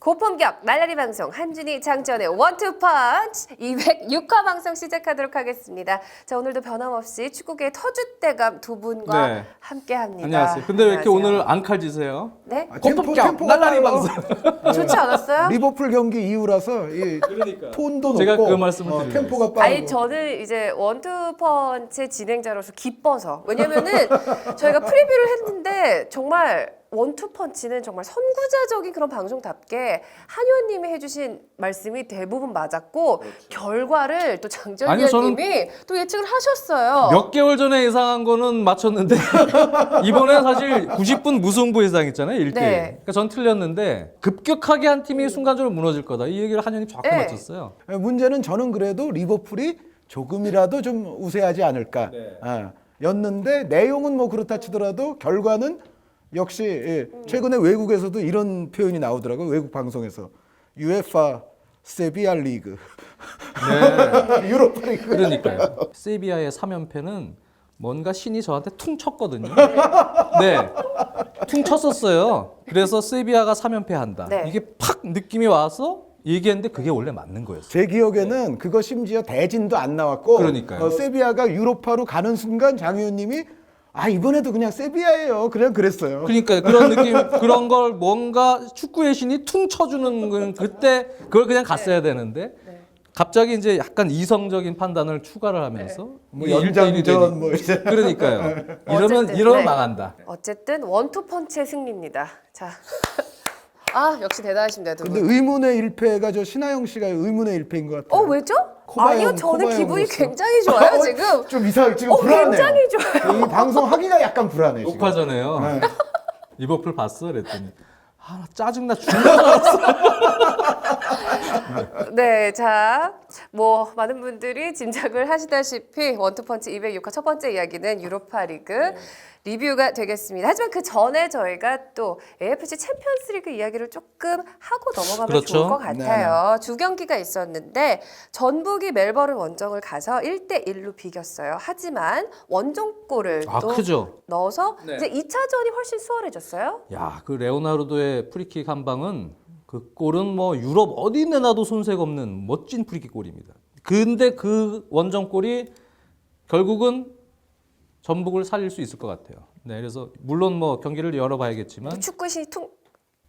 고품격 날라리 방송 한준희 장전의 원투펀치 206화 방송 시작하도록 하겠습니다. 자, 오늘도 변함없이 축구계 터줏대감 두 분과 네. 함께합니다. 안녕하세요. 근데 왜 이렇게 안녕하세요. 오늘 안 칼지세요? 네? 고품격 날라리 방송. 좋지 않았어요? 리버풀 경기 이후라서 이 그러니까. 톤도 높고 제가 그 말씀을 드리려고 템포가 빠르고. 아니 저는 이제 원투펀치 진행자로서 기뻐서 왜냐면은 저희가 프리뷰를 했는데 정말 원투펀치는 정말 선구자적인 그런 방송답게 한 의원님이 해주신 말씀이 대부분 맞았고 결과를 또 장전 아니요, 저는 의원님이 또 예측을 하셨어요. 몇 개월 전에 예상한 거는 맞췄는데 이번에 사실 90분 무승부 예상했잖아요. 1대1. 네. 그러니까 전 틀렸는데 급격하게 한 팀이 순간적으로 무너질 거다. 이 얘기를 한현이 정확히 네. 맞췄어요. 문제는 저는 그래도 리버풀이 조금이라도 좀 우세하지 않을까 네. 였는데 내용은 뭐 그렇다 치더라도 결과는 역시 최근에 외국에서도 이런 표현이 나오더라고요. 외국 방송에서 UEFA 세비야 리그 네. 유로파 리그. 그러니까요. 세비야의 3연패는 뭔가 신이 저한테 퉁 쳤거든요. 네. 퉁 쳤었어요. 그래서 세비야가 3연패한다. 네. 이게 팍 느낌이 와서 얘기했는데 그게 원래 맞는 거였어요. 제 기억에는 그거 심지어 대진도 안 나왔고 그러니까요. 세비야가 유로파로 가는 순간 장 의원님이 이번에도 그냥 세비야예요. 그냥 그랬어요. 그러니까 그런 느낌, 그런 걸 뭔가 축구의 신이 퉁 쳐주는 건 그때 그걸 그냥 갔어야 되는데 갑자기 이제 약간 이성적인 판단을 추가를 하면서 뭐 이게 1대1이 연장전 되니. 뭐 이제 그러니까요. 어쨌든, 이러면 네. 망한다. 어쨌든 원투펀치의 승리입니다. 자, 역시 대단하십니다 두 근데 분. 의문의 1패가 저 신하영 씨가 의문의 1패인 것 같아요. 왜죠? 코바영, 아니요, 저는 코바영 기분이 으로서. 굉장히 좋아요 지금. 좀 이상 지금 불안해요. 굉장히 좋아요. 이 방송 하기가 약간 불안해 지금. 녹화 전에요. 네. 리버풀 봤어? 그랬더니 나 짜증나 죽는 줄 알았어. 네, 자, 뭐 많은 분들이 짐작을 하시다시피 원투펀치 206화 첫 번째 이야기는 유로파리그 리뷰가 되겠습니다. 하지만 그 전에 저희가 또 AFC 챔피언스리그 이야기를 조금 하고 넘어가면 그렇죠. 좋을 것 같아요. 두 경기가 있었는데 전북이 멜버른 원정을 가서 1대1로 비겼어요. 하지만 원정골을 또 크죠. 넣어서 네. 이제 2차전이 훨씬 수월해졌어요. 야, 그 레오나르도의 프리킥 한 방은 그 골은 뭐 유럽 어디 내놔도 손색 없는 멋진 프리킥 골입니다. 근데 그 원정골이 결국은 전북을 살릴 수 있을 것 같아요. 네, 그래서 물론 뭐 경기를 열어봐야겠지만 축구신이 퉁 친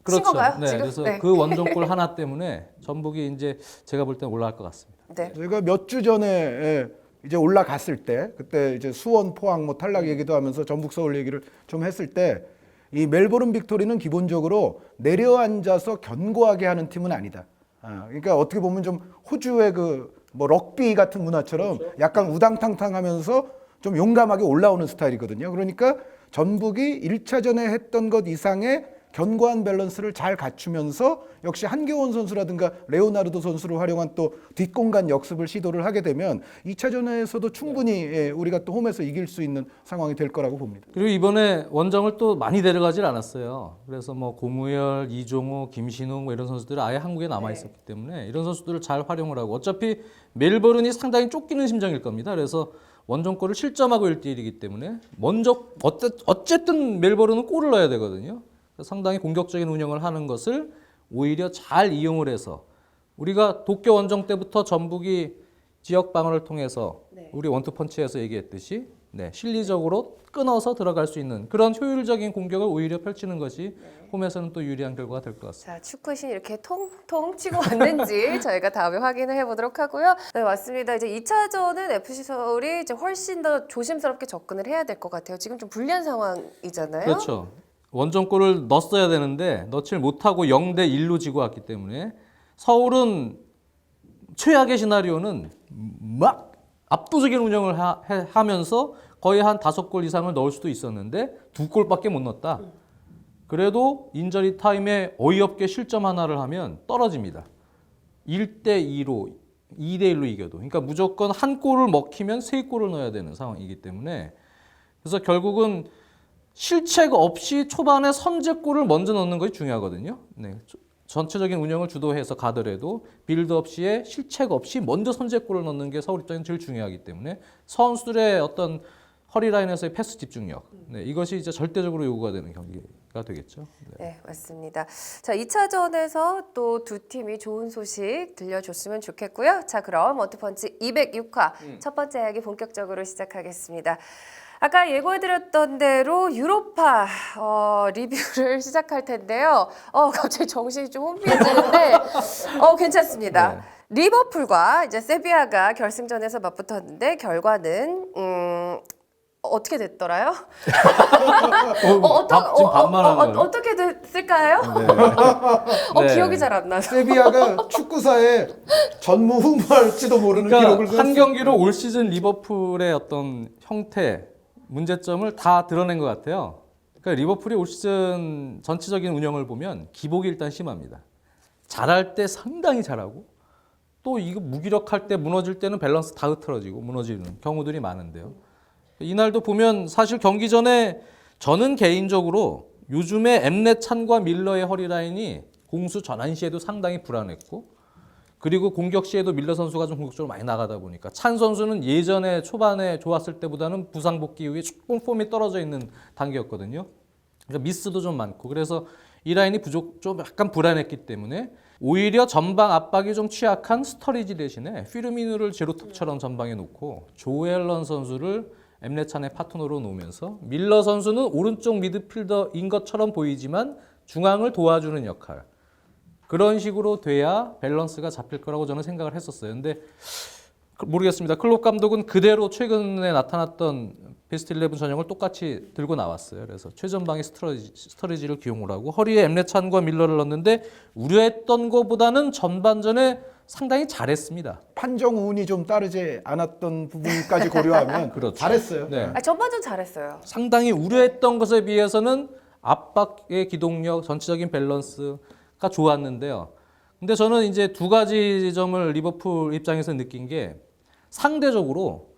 그렇죠. 건가요? 네, 지금? 그래서 네. 그 원정골 하나 때문에 전북이 이제 제가 볼 때는 올라갈 것 같습니다. 네. 저희가 몇 주 전에 이제 올라갔을 때 그때 이제 수원 포항 뭐 탈락 얘기도 하면서 전북 서울 얘기를 좀 했을 때 이 멜버른 빅토리는 기본적으로 내려앉아서 견고하게 하는 팀은 아니다. 그러니까 어떻게 보면 좀 호주의 그 뭐 럭비 같은 문화처럼 약간 우당탕탕하면서 좀 용감하게 올라오는 스타일이거든요. 그러니까 전북이 1차전에 했던 것 이상의 견고한 밸런스를 잘 갖추면서 역시 한교원 선수라든가 레오나르도 선수를 활용한 또 뒷공간 역습을 시도를 하게 되면 2차전에서도 충분히 우리가 또 홈에서 이길 수 있는 상황이 될 거라고 봅니다. 그리고 이번에 원정을 또 많이 데려가질 않았어요. 그래서 뭐 고무열, 이종호, 김신웅 뭐 이런 선수들이 아예 한국에 남아 있었기 때문에 이런 선수들을 잘 활용을 하고 어차피 멜버른이 상당히 쫓기는 심정일 겁니다. 그래서 원정골을 실점하고 1대1이기 때문에 먼저 어쨌든 멜버른은 골을 넣어야 되거든요. 상당히 공격적인 운영을 하는 것을 오히려 잘 이용을 해서 우리가 도쿄 원정 때부터 전북이 지역 방어를 통해서 우리 원투펀치에서 얘기했듯이 실리적으로 끊어서 들어갈 수 있는 그런 효율적인 공격을 오히려 펼치는 것이 홈에서는 또 유리한 결과가 될 것 같습니다. 자, 축구신 이렇게 통통 치고 왔는지 저희가 다음에 확인을 해보도록 하고요. 네, 맞습니다. 이제 2차전은 FC 서울이 이제 훨씬 더 조심스럽게 접근을 해야 될 것 같아요. 지금 좀 불리한 상황이잖아요. 그렇죠. 원정골을 넣었어야 되는데 넣지를 못하고 0대1로 지고 왔기 때문에 서울은 최악의 시나리오는 막 압도적인 운영을 하면서 거의 한 5골 이상을 넣을 수도 있었는데 2골밖에 못 넣었다. 그래도 인저리 타임에 어이없게 실점 하나를 하면 떨어집니다. 1대2로 2대1로 이겨도. 그러니까 무조건 한 골을 먹히면 3골을 넣어야 되는 상황이기 때문에 그래서 결국은 실책 없이 초반에 선제골을 먼저 넣는 것이 중요하거든요. 네. 전체적인 운영을 주도해서 가더라도 빌드업 시에 실책 없이 먼저 선제골을 넣는 게 서울 입장에서 제일 중요하기 때문에 선수들의 어떤 허리라인에서의 패스 집중력 이것이 이제 절대적으로 요구가 되는 경기가 가 되겠죠. 네. 네, 맞습니다. 자, 2차전에서 또 두 팀이 좋은 소식 들려줬으면 좋겠고요. 자, 그럼 원투펀치 206화 첫 번째 이야기 본격적으로 시작하겠습니다. 아까 예고해드렸던 대로 유로파 리뷰를 시작할 텐데요. 갑자기 정신이 좀 혼미해지는데 괜찮습니다. 네. 리버풀과 이제 세비야가 결승전에서 맞붙었는데 결과는 어떻게 됐더라요? 지금 반말하는 거예요? 어떻게 됐을까요? 네. 기억이 잘 안 나요. 세비야가 축구사에 전무후무할지도 모르는 기록을 그러니까 한 세웠어요. 경기로 올 시즌 리버풀의 어떤 형태, 문제점을 다 드러낸 것 같아요. 그러니까 리버풀이 올 시즌 전체적인 운영을 보면 기복이 일단 심합니다. 잘할 때 상당히 잘하고 또 이거 무기력할 때 무너질 때는 밸런스 다 흐트러지고 무너지는 경우들이 많은데요. 이날도 보면 사실 경기 전에 저는 개인적으로 요즘에 엠넷 찬과 밀러의 허리 라인이 공수 전환 시에도 상당히 불안했고 그리고 공격 시에도 밀러 선수가 좀 공격적으로 많이 나가다 보니까 찬 선수는 예전에 초반에 좋았을 때보다는 부상 복귀 이후에 조금 폼이 떨어져 있는 단계였거든요. 그러니까 미스도 좀 많고 그래서 이 라인이 좀 약간 불안했기 때문에 오히려 전방 압박이 좀 취약한 스터리지 대신에 피르미누를 제로톱처럼 전방에 놓고 조엘런 선수를 엠레찬의 파트너로 놓으면서 밀러 선수는 오른쪽 미드필더인 것처럼 보이지만 중앙을 도와주는 역할 그런 식으로 돼야 밸런스가 잡힐 거라고 저는 생각을 했었어요. 근데 모르겠습니다. 클롭 감독은 그대로 최근에 나타났던 베스트 11 전형을 똑같이 들고 나왔어요. 그래서 최전방에 스터리지를 기용을 하고 허리에 엠레찬과 밀러를 넣었는데 우려했던 것보다는 전반전에 상당히 잘했습니다. 판정 운이 좀 따르지 않았던 부분까지 고려하면 그렇죠. 잘했어요. 네. 전반전 잘했어요. 상당히 우려했던 것에 비해서는 압박의 기동력, 전체적인 밸런스가 좋았는데요. 근데 저는 이제 두 가지 점을 리버풀 입장에서 느낀 게 상대적으로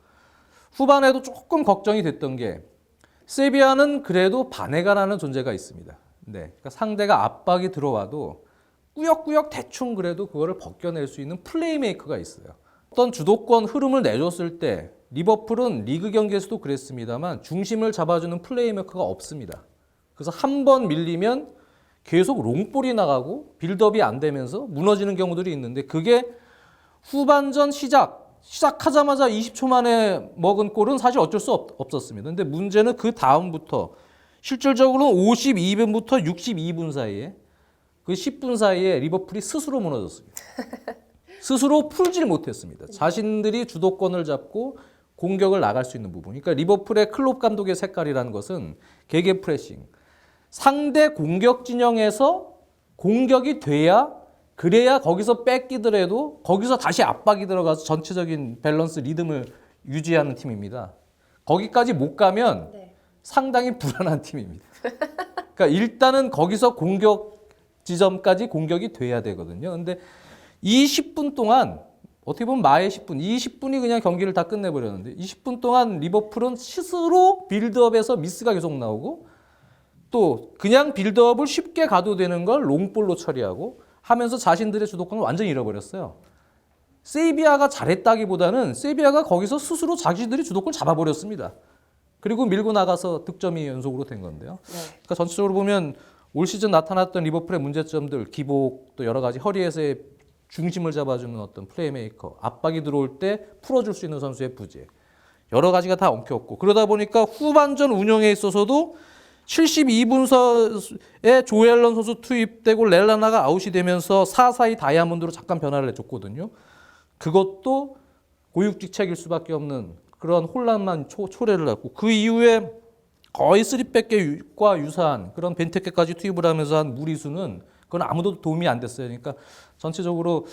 후반에도 조금 걱정이 됐던 게 세비야는 그래도 바네가라는 존재가 있습니다. 네. 그러니까 상대가 압박이 들어와도 꾸역꾸역 대충 그래도 그거를 벗겨낼 수 있는 플레이메이커가 있어요. 어떤 주도권 흐름을 내줬을 때 리버풀은 리그 경기에서도 그랬습니다만 중심을 잡아주는 플레이메이커가 없습니다. 그래서 한 번 밀리면 계속 롱볼이 나가고 빌드업이 안 되면서 무너지는 경우들이 있는데 그게 후반전 시작하자마자 20초 만에 먹은 골은 사실 어쩔 수 없었습니다. 근데 문제는 그 다음부터 실질적으로는 52분부터 62분 사이에 그 10분 사이에 리버풀이 스스로 무너졌습니다. 스스로 풀질 못했습니다. 자신들이 주도권을 잡고 공격을 나갈 수 있는 부분. 그러니까 리버풀의 클롭 감독의 색깔이라는 것은 개개 프레싱. 상대 공격 진영에서 공격이 돼야 그래야 거기서 뺏기더라도 거기서 다시 압박이 들어가서 전체적인 밸런스 리듬을 유지하는 팀입니다. 거기까지 못 가면 상당히 불안한 팀입니다. 그러니까 일단은 거기서 공격 지점까지 공격이 돼야 되거든요. 근데 이 10분 동안 어떻게 보면 마의 10분, 이 10분이 그냥 경기를 다 끝내버렸는데 20분 동안 리버풀은 스스로 빌드업에서 미스가 계속 나오고 또 그냥 빌드업을 쉽게 가도 되는 걸 롱볼로 처리하고 하면서 자신들의 주도권을 완전히 잃어버렸어요. 세비야가 잘했다기보다는 세비야가 거기서 스스로 자기들이 주도권을 잡아버렸습니다. 그리고 밀고 나가서 득점이 연속으로 된 건데요. 그러니까 전체적으로 보면 올 시즌 나타났던 리버풀의 문제점들, 기복, 또 여러 가지 허리에서의 중심을 잡아주는 어떤 플레이메이커, 압박이 들어올 때 풀어줄 수 있는 선수의 부재, 여러 가지가 다 엉켰고 그러다 보니까 후반전 운영에 있어서도 72분서에 조엘런 선수 투입되고 렐라나가 아웃이 되면서 4-4-2 다이아몬드로 잠깐 변화를 해줬거든요. 그것도 고육지책일 수밖에 없는 그런 혼란만 초래를 했고 그 이후에 거의 3백과 유사한 그런 벤테케까지 투입을 하면서 한 무리수는 그건 아무도 도움이 안 됐어요. 그러니까 전체적으로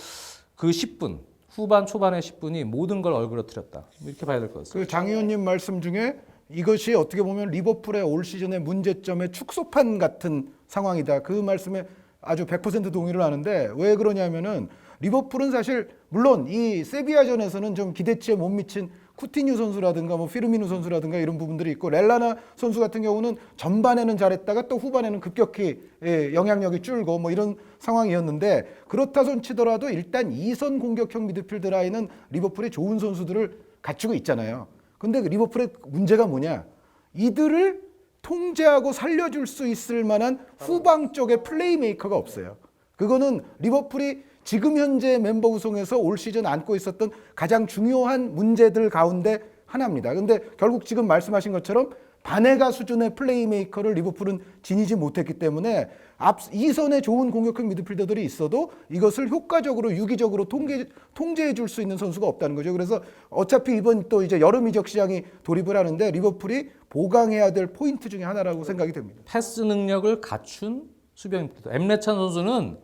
그 10분, 후반 초반의 10분이 모든 걸 얼그러뜨렸다. 이렇게 봐야 될 것 같습니다. 그 장 의원님 말씀 중에 이것이 어떻게 보면 리버풀의 올 시즌의 문제점의 축소판 같은 상황이다. 그 말씀에 아주 100% 동의를 하는데 왜 그러냐면은 리버풀은 사실 물론 이 세비야전에서는 좀 기대치에 못 미친 쿠티뉴 선수라든가 뭐 피르미누 선수라든가 이런 부분들이 있고 렐라나 선수 같은 경우는 전반에는 잘했다가 또 후반에는 급격히 영향력이 줄고 뭐 이런 상황이었는데 그렇다 손 치더라도 일단 2선 공격형 미드필드 라인은 리버풀이 좋은 선수들을 갖추고 있잖아요. 근데 리버풀의 문제가 뭐냐? 이들을 통제하고 살려줄 수 있을 만한 후방 쪽에 플레이메이커가 없어요. 그거는 리버풀이 지금 현재 멤버 구성에서 올 시즌 안고 있었던 가장 중요한 문제들 가운데 하나입니다. 근데 결국 지금 말씀하신 것처럼 바네가 수준의 플레이메이커를 리버풀은 지니지 못했기 때문에 앞 2선에 좋은 공격형 미드필더들이 있어도 이것을 효과적으로 유기적으로 통제해 줄 수 있는 선수가 없다는 거죠. 그래서 어차피 이번 또 이제 여름 이적 시장이 돌입을 하는데 리버풀이 보강해야 될 포인트 중에 하나라고 생각이 됩니다. 패스 능력을 갖춘 수비입니다. 엠레찬 선수는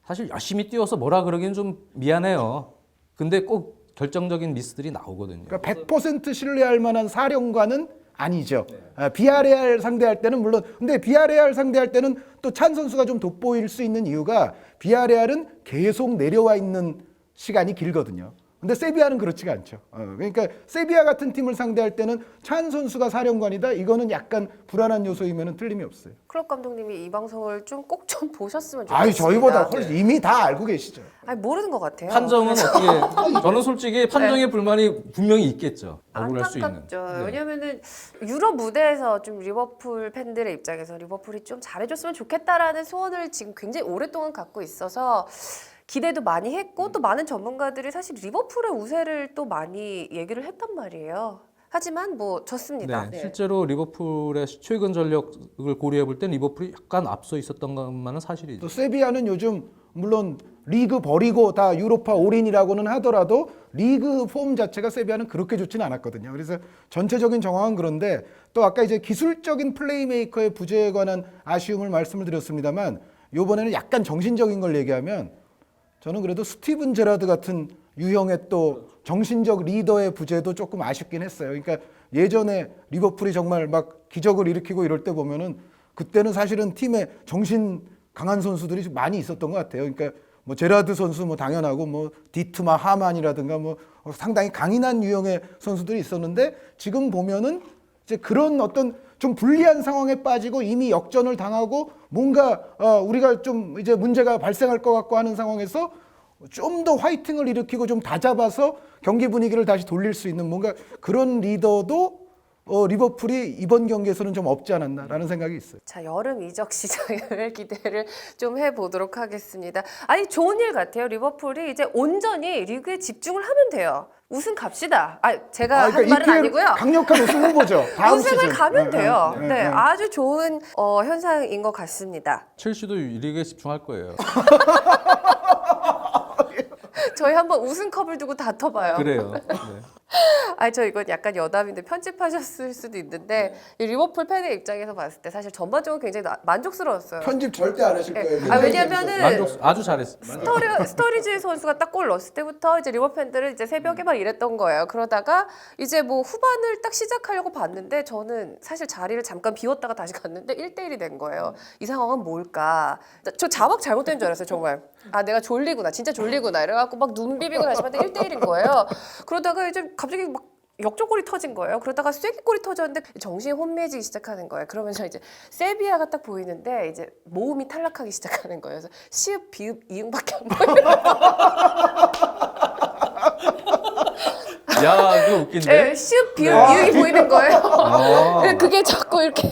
사실 열심히 뛰어서 뭐라 그러긴 좀 미안해요. 근데 꼭 결정적인 미스들이 나오거든요. 그러니까 100% 신뢰할 만한 사령관은 아니죠. 비아레알 상대할 때는 물론, 근데 비아레알 상대할 때는 또 찬 선수가 좀 돋보일 수 있는 이유가 비아레알은 계속 내려와 있는 시간이 길거든요. 근데 세비야는 그렇지가 않죠. 그러니까 세비야 같은 팀을 상대할 때는 찬 선수가 사령관이다. 이거는 약간 불안한 요소이면 틀림이 없어요. 클럽 감독님이 이 방송을 좀 꼭 좀 보셨으면 좋겠습니다. 아니 저희보다 훨씬 이미 다 알고 계시죠. 아니 모르는 것 같아요. 판정은 어떻게? 저는 솔직히 판정에 불만이 분명히 있겠죠. 억울할 수 있는. 안타깝죠. 네. 왜냐면은 유럽 무대에서 좀 리버풀 팬들의 입장에서 리버풀이 좀 잘해줬으면 좋겠다라는 소원을 지금 굉장히 오랫동안 갖고 있어서 기대도 많이 했고 또 많은 전문가들이 사실 리버풀의 우세를 또 많이 얘기를 했단 말이에요. 하지만 뭐 졌습니다. 네, 실제로 리버풀의 최근 전력을 고려해 볼 때 리버풀이 약간 앞서 있었던 것만은 사실이죠. 또 세비야는 요즘 물론 리그 버리고 다 유로파 올인이라고는 하더라도 리그 폼 자체가 세비야는 그렇게 좋지는 않았거든요. 그래서 전체적인 정황은 그런데 또 아까 이제 기술적인 플레이메이커의 부재에 관한 아쉬움을 말씀을 드렸습니다만 이번에는 약간 정신적인 걸 얘기하면 저는 그래도 스티븐 제라드 같은 유형의 또 정신적 리더의 부재도 조금 아쉽긴 했어요. 그러니까 예전에 리버풀이 정말 막 기적을 일으키고 이럴 때 보면은 그때는 사실은 팀에 정신 강한 선수들이 좀 많이 있었던 것 같아요. 그러니까 뭐 제라드 선수 뭐 당연하고 뭐 디트마 하만이라든가 뭐 상당히 강인한 유형의 선수들이 있었는데 지금 보면은 이제 그런 어떤 좀 불리한 상황에 빠지고 이미 역전을 당하고 뭔가 우리가 좀 이제 문제가 발생할 것 같고 하는 상황에서 좀 더 화이팅을 일으키고 좀 다잡아서 경기 분위기를 다시 돌릴 수 있는 뭔가 그런 리더도 리버풀이 이번 경기에서는 좀 없지 않았나라는 생각이 있어요. 자, 여름 이적 시장을 기대를 좀 해보도록 하겠습니다. 아니 좋은 일 같아요. 리버풀이 이제 온전히 리그에 집중을 하면 돼요. 우승 갑시다. 제가 한 말은 EPL 아니고요. 강력한 우승 후보죠. 다음 우승을 시즌. 가면 돼요. 네, 네, 아주 좋은 현상인 것 같습니다. 첼시도 리그에 집중할 거예요. 저희 한번 우승컵을 두고 다퉈봐요. 그래요. 네. 저 이건 약간 여담인데 편집하셨을 수도 있는데 이 리버풀 팬의 입장에서 봤을 때 사실 전반적으로 굉장히 만족스러웠어요. 편집 절대 안 하실 거예요. 왜냐면은 아주 잘했어. 스터리지 선수가 딱 골 넣었을 때부터 이제 리버 팬들은 이제 새벽에 막 이랬던 거예요. 그러다가 이제 뭐 후반을 딱 시작하려고 봤는데 저는 사실 자리를 잠깐 비웠다가 다시 갔는데 1대1이 된 거예요. 이 상황은 뭘까? 저 자막 잘못된 줄 알았어요, 정말. 내가 졸리구나. 진짜 졸리구나. 이래갖고 막 눈 비비고 다시 봤는데 1대1인 거예요. 그러다가 이제 갑자기 막 역전골이 터진 거예요. 그러다가 쐐기골이 터졌는데 정신이 혼미해지기 시작하는 거예요. 그러면서 이제 세비야가 딱 보이는데 이제 모음이 탈락하기 시작하는 거예요. 그래서 시읍, 비읍, 이응밖에 안 보여요. 야, 그거 웃긴데? 네, 시읍, 비읍, 이응이 보이는 거예요. 그게 자꾸 이렇게.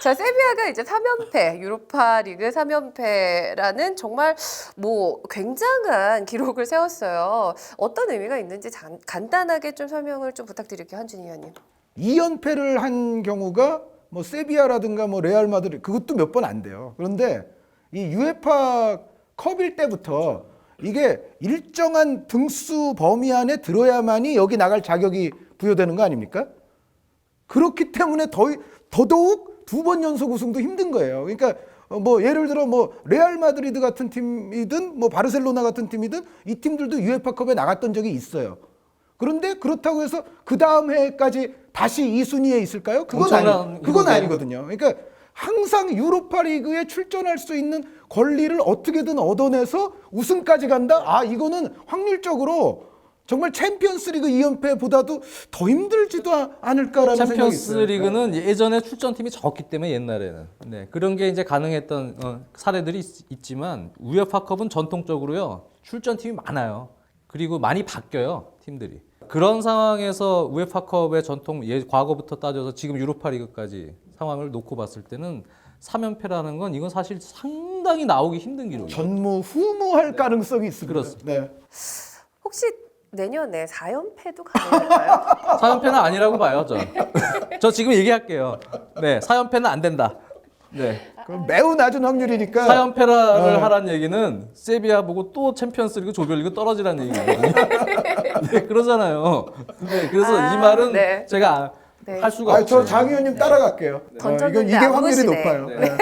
자, 세비야가 이제 3연패, 유로파 리그 3연패라는 정말 뭐 굉장한 기록을 세웠어요. 어떤 의미가 있는지 간단하게 좀 설명을 좀 부탁드릴게요, 한준희 위원님. 2연패를 한 경우가 뭐 세비야라든가 뭐 레알 마드리드 그것도 몇 번 안 돼요. 그런데 이 UEFA 컵일 때부터 이게 일정한 등수 범위 안에 들어야만이 여기 나갈 자격이 부여되는 거 아닙니까? 그렇기 때문에 더더욱 2번 연속 우승도 힘든 거예요. 그러니까 뭐 예를 들어 뭐 레알 마드리드 같은 팀이든 뭐 바르셀로나 같은 팀이든 이 팀들도 유에파컵에 나갔던 적이 있어요. 그런데 그렇다고 해서 그 다음 해까지 다시 이 순위에 있을까요? 그건 아니거든요. 그러니까 항상 유로파 리그에 출전할 수 있는 권리를 어떻게든 얻어내서 우승까지 간다? 이거는 확률적으로 정말 챔피언스리그 2연패보다도 더 힘들지도 않을까라는 생각이 있어요. 챔피언스리그는 예전에 출전팀이 적기 때문에 옛날에는 그런 게 이제 가능했던 사례들이 있지만 우에파컵은 전통적으로요 출전팀이 많아요. 그리고 많이 바뀌어요 팀들이. 그런 상황에서 우에파컵의 전통 과거부터 따져서 지금 유로파리그까지 상황을 놓고 봤을 때는 3연패라는 건 이건 사실 상당히 나오기 힘든 기록이에요. 전무후무할 가능성이 있습니다. 그렇습니다. 네. 혹시 내년에 4연패도 가능할까요? 4연패는 아니라고 봐요, 저. 저 지금 얘기할게요. 네, 4연패는 안 된다. 네. 그럼 매우 낮은 확률이니까 4연패를 하라는 얘기는 세비야 보고 또 챔피언스리그 조별리그 떨어지라는 얘기거든요. 네, 그러잖아요. 네, 그래서 이 말은 네. 제가 네. 할 수가 없어요. 저 장 의원님 따라갈게요. 던졌는데 이게 안 확률이 보시네. 높아요. 네.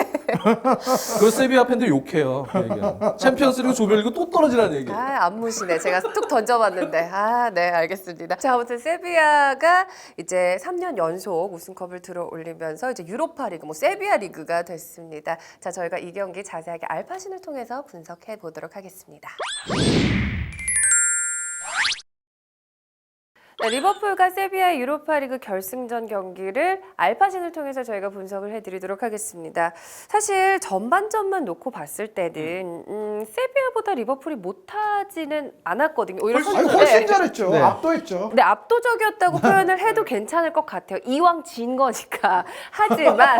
그 세비야 팬들 욕해요. 그 얘기는. 챔피언스리그 조별리그 또 떨어지라는 얘기예요. 안 무시네. 제가 툭 던져봤는데. 네, 알겠습니다. 자, 아무튼 세비야가 이제 3년 연속 우승컵을 들어올리면서 이제 유로파 리그, 세비야 리그가 됐습니다. 자, 저희가 이 경기 자세하게 알파신을 통해서 분석해 보도록 하겠습니다. 네, 리버풀과 세비야의 유로파리그 결승전 경기를 알파신을 통해서 저희가 분석을 해드리도록 하겠습니다. 사실 전반전만 놓고 봤을 때는 세비야보다 리버풀이 못하지는 않았거든요. 오히려 훨씬 잘했죠. 네. 압도했죠. 네, 압도적이었다고 표현을 해도 괜찮을 것 같아요. 이왕 진 거니까. 하지만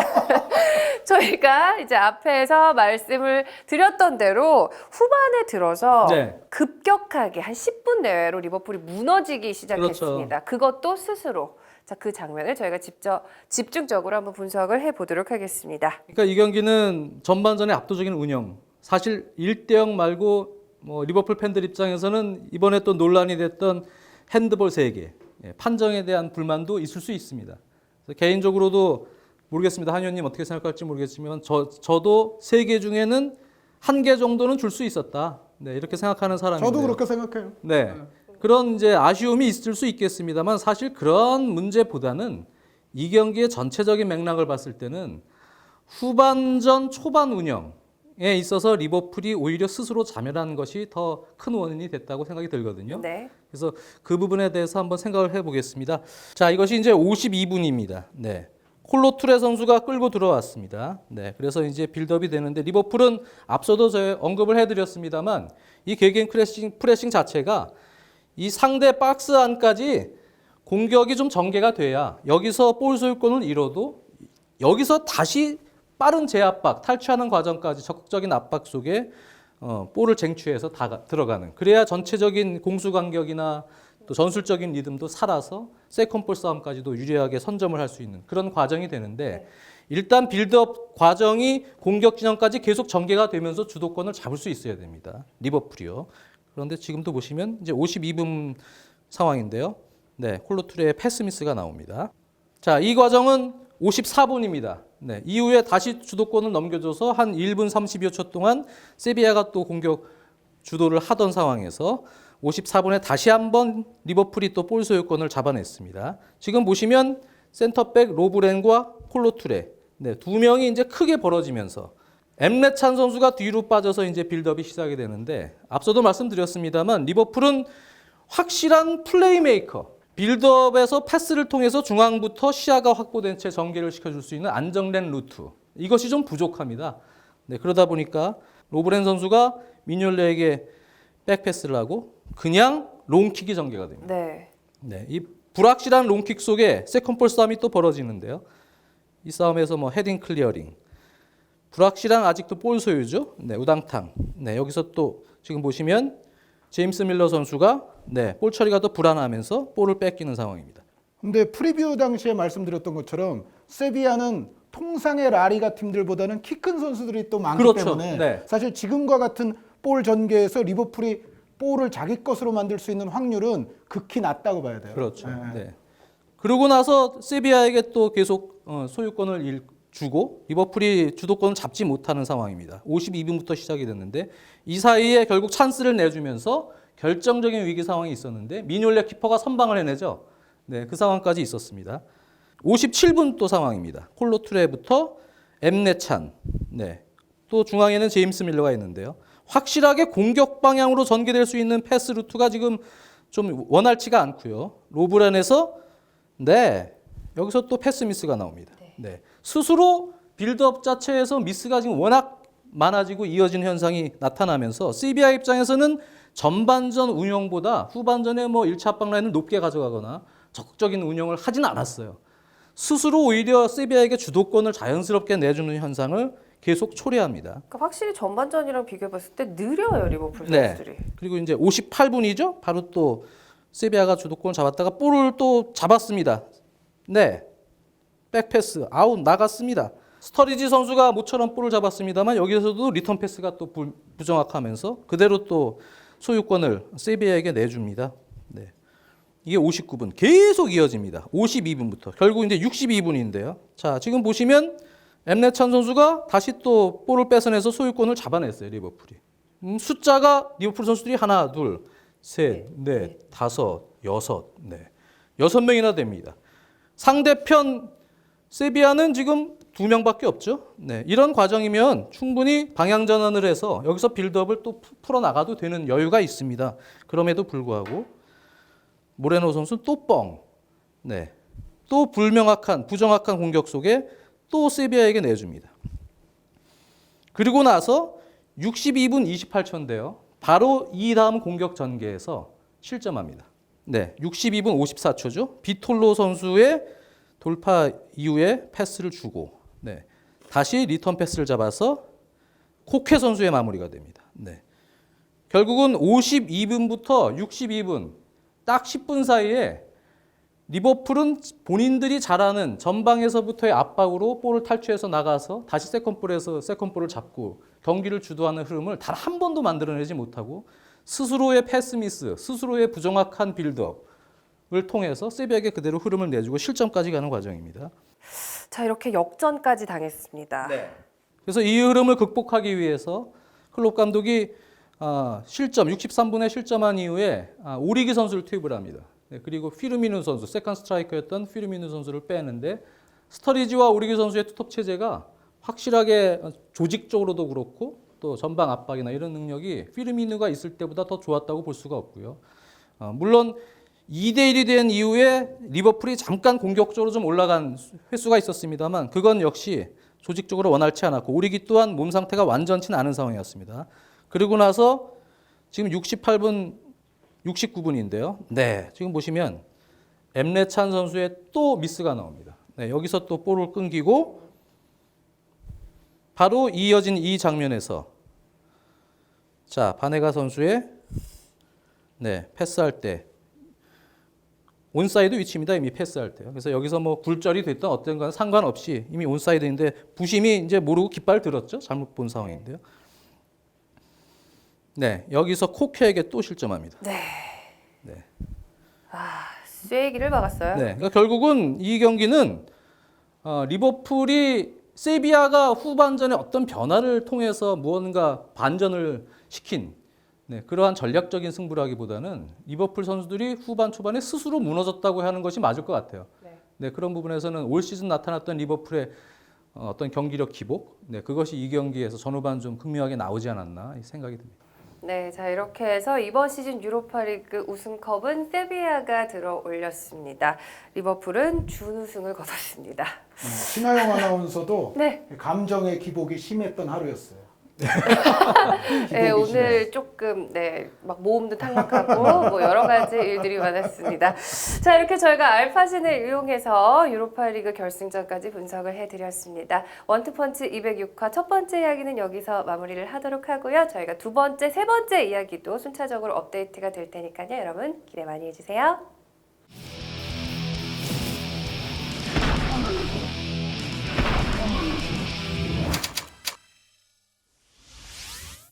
저희가 이제 앞에서 말씀을 드렸던 대로 후반에 들어서 네. 급격하게 한 10분 내외로 리버풀이 무너지기 시작했습니다. 그렇죠. 그것도 스스로. 자, 그 장면을 저희가 직접 집중적으로 한번 분석을 해보도록 하겠습니다. 그러니까 이 경기는 전반전의 압도적인 운영. 사실 1대0 말고 리버풀 팬들 입장에서는 이번에 또 논란이 됐던 핸드볼 3개. 판정에 대한 불만도 있을 수 있습니다. 그래서 개인적으로도 모르겠습니다. 한 의원님 어떻게 생각할지 모르겠지만 저도 3개 중에는 1개 정도는 줄 수 있었다. 네, 이렇게 생각하는 사람인데. 저도 그렇게 생각해요. 네. 그런 이제 아쉬움이 있을 수 있겠습니다만 사실 그런 문제보다는 이 경기의 전체적인 맥락을 봤을 때는 후반전 초반 운영에 있어서 리버풀이 오히려 스스로 자멸한 것이 더 큰 원인이 됐다고 생각이 들거든요. 네. 그래서 그 부분에 대해서 한번 생각을 해보겠습니다. 자, 이것이 이제 52분입니다. 네. 콜로투레 선수가 끌고 들어왔습니다. 네, 그래서 이제 빌드업이 되는데 리버풀은 앞서도 제가 언급을 해드렸습니다만 이 개개인 프레싱 자체가 이 상대 박스 안까지 공격이 좀 전개가 돼야 여기서 볼 소유권을 잃어도 여기서 다시 빠른 재압박, 탈취하는 과정까지 적극적인 압박 속에 볼을 쟁취해서 들어가는. 그래야 전체적인 공수 간격이나 또 전술적인 리듬도 살아서 세컨볼 싸움까지도 유리하게 선점을 할 수 있는 그런 과정이 되는데 일단 빌드업 과정이 공격 진영까지 계속 전개가 되면서 주도권을 잡을 수 있어야 됩니다. 리버풀이요. 그런데 지금도 보시면 이제 52분 상황인데요. 네, 콜로투레의 패스미스가 나옵니다. 자, 이 과정은 54분입니다. 네, 이후에 다시 주도권을 넘겨줘서 한 1분 30여 초 동안 세비야가 또 공격 주도를 하던 상황에서 54분에 다시 한번 리버풀이 또 볼 소유권을 잡아냈습니다. 지금 보시면 센터백 로브렌과 콜로투레 네, 두 명이 이제 크게 벌어지면서 엠레찬 선수가 뒤로 빠져서 이제 빌드업이 시작이 되는데 앞서도 말씀드렸습니다만 리버풀은 확실한 플레이메이커 빌드업에서 패스를 통해서 중앙부터 시야가 확보된 채 전개를 시켜줄 수 있는 안정된 루트 이것이 좀 부족합니다. 네, 그러다 보니까 로브렌 선수가 미뇰레에게 백패스를 하고 그냥 롱킥이 전개가 됩니다. 네. 네, 이 불확실한 롱킥 속에 세컨볼 싸움이 또 벌어지는데요. 이 싸움에서 헤딩 클리어링 불확실한 아직도 볼 소유죠. 네, 우당탕. 네, 여기서 또 지금 보시면 제임스 밀러 선수가 볼 처리가 더 불안하면서 볼을 뺏기는 상황입니다. 근데 프리뷰 당시에 말씀드렸던 것처럼 세비야는 통상의 라리가 팀들보다는 키 큰 선수들이 또 많기 그렇죠. 때문에 네. 사실 지금과 같은 볼 전개에서 리버풀이 볼을 자기 것으로 만들 수 있는 확률은 극히 낮다고 봐야 돼요. 그렇죠. 네. 네. 그러고 나서 세비야에게 또 계속 소유권을 주고 리버풀이 주도권을 잡지 못하는 상황입니다. 52분부터 시작이 됐는데 이 사이에 결국 찬스를 내주면서 결정적인 위기 상황이 있었는데 미뇰레 키퍼가 선방을 해내죠. 네, 그 상황까지 있었습니다. 57분 또 상황입니다. 콜로투레부터 엠레찬, 네, 또 중앙에는 제임스 밀러가 있는데요. 확실하게 공격 방향으로 전개될 수 있는 패스 루트가 지금 좀 원활치가 않고요. 로브렌에서 여기서 또 패스 미스가 나옵니다. 네. 스스로 빌드업 자체에서 미스가 지금 워낙 많아지고 이어진 현상이 나타나면서 세비야 입장에서는 전반전 운영보다 후반전에 뭐 1차 압박 라인을 높게 가져가거나 적극적인 운영을 하진 않았어요. 스스로 오히려 세비야에게 주도권을 자연스럽게 내주는 현상을 계속 초래합니다. 그러니까 확실히 전반전이랑 비교해봤을 때 느려요 리버풀 네. 선수들이. 그리고 이제 58분이죠. 바로 또 세비야가 주도권을 잡았다가 볼을 또 잡았습니다. 네. 백패스 아웃 나갔습니다. 스터리지 선수가 모처럼 볼을 잡았습니다만 여기서도 리턴 패스가 또 부정확하면서 그대로 또 소유권을 세비야에게 내줍니다. 네. 이게 59분 계속 이어집니다. 52분부터 결국 이제 62분인데요. 자, 지금 보시면 엠레찬 선수가 다시 또 볼을 뺏어내서 소유권을 잡아냈어요. 리버풀이. 숫자가 리버풀 선수들이 하나, 둘, 셋, 넷, 다섯, 여섯, 네. 6명이나 됩니다. 상대편 세비야는 지금 2명밖에 없죠. 네. 이런 과정이면 충분히 방향 전환을 해서 여기서 빌드업을 또 풀어나가도 되는 여유가 있습니다. 그럼에도 불구하고 모레노 선수는 또 뻥. 네. 또 부정확한 공격 속에 또 세비야에게 내줍니다. 그리고 나서 62분 28초인데요. 바로 이 다음 공격 전개에서 실점합니다. 네. 62분 54초죠. 비톨로 선수의 돌파 이후에 패스를 주고 네. 다시 리턴 패스를 잡아서 코케 선수의 마무리가 됩니다. 네. 결국은 52분부터 62분 딱 10분 사이에 리버풀은 본인들이 잘하는 전방에서부터의 압박으로 볼을 탈취해서 나가서 다시 세컨볼에서 세컨볼을 잡고 경기를 주도하는 흐름을 단 한 번도 만들어내지 못하고 스스로의 패스 미스, 스스로의 부정확한 빌드업을 통해서 세비야에게 그대로 흐름을 내주고 실점까지 가는 과정입니다. 자 이렇게 역전까지 당했습니다. 네. 그래서 이 흐름을 극복하기 위해서 클롭 감독이 실점 63분에 실점한 이후에 오리기 선수를 투입을 합니다. 네, 그리고 피르미누 선수, 세컨 스트라이커였던 피르미누 선수를 빼는데 스터리지와 오리기 선수의 투톱 체제가 확실하게 조직적으로도 그렇고 또 전방 압박이나 이런 능력이 피르미누가 있을 때보다 더 좋았다고 볼 수가 없고요. 물론 2대1이 된 이후에 리버풀이 잠깐 공격적으로 좀 올라간 횟수가 있었습니다만 그건 역시 조직적으로 원활치 않았고 오리기 또한 몸 상태가 완전치는 않은 상황이었습니다. 그리고 나서 지금 68분, 69분인데요. 네, 지금 보시면 엠레찬 선수의 또 미스가 나옵니다. 네, 여기서 또 볼을 끊기고 바로 이어진 이 장면에서 자 바네가 선수의 네 패스할 때 온사이드 위치입니다. 이미 패스할 때요. 그래서 여기서 뭐 굴절이 됐던 어떤 건 상관없이 이미 온사이드인데 부심이 이제 모르고 깃발 들었죠. 잘못 본 상황인데요. 네, 여기서 코케에게 또 실점합니다. 네. 네. 쐐기를 막았어요. 네, 그러니까 결국은 이 경기는 리버풀이 세비야가 후반전에 어떤 변화를 통해서 무언가 반전을 시킨 네, 그러한 전략적인 승부라기보다는 리버풀 선수들이 후반 초반에 스스로 무너졌다고 하는 것이 맞을 것 같아요. 네. 네, 그런 부분에서는 올 시즌 나타났던 리버풀의 어떤 경기력 기복, 네, 그것이 이 경기에서 전후반 좀 극명하게 나오지 않았나 생각이 듭니다. 네, 자 이렇게 해서 이번 시즌 유로파리그 우승컵은 세비야가 들어 올렸습니다. 리버풀은 준우승을 거뒀습니다. 신하영 아나운서도 네. 감정의 기복이 심했던 하루였어요. 네, 오늘 조금 막 모험도 탁락하고 뭐 여러 가지 일들이 많았습니다. 자, 이렇게 저희가 알파신을 이용해서 유로파리그 결승전까지 분석을 해드렸습니다. 원투펀치 206화 첫 번째 이야기는 여기서 마무리를 하도록 하고요. 저희가 두 번째, 세 번째 이야기도 순차적으로 업데이트가 될 테니까요. 여러분 기대 많이 해주세요.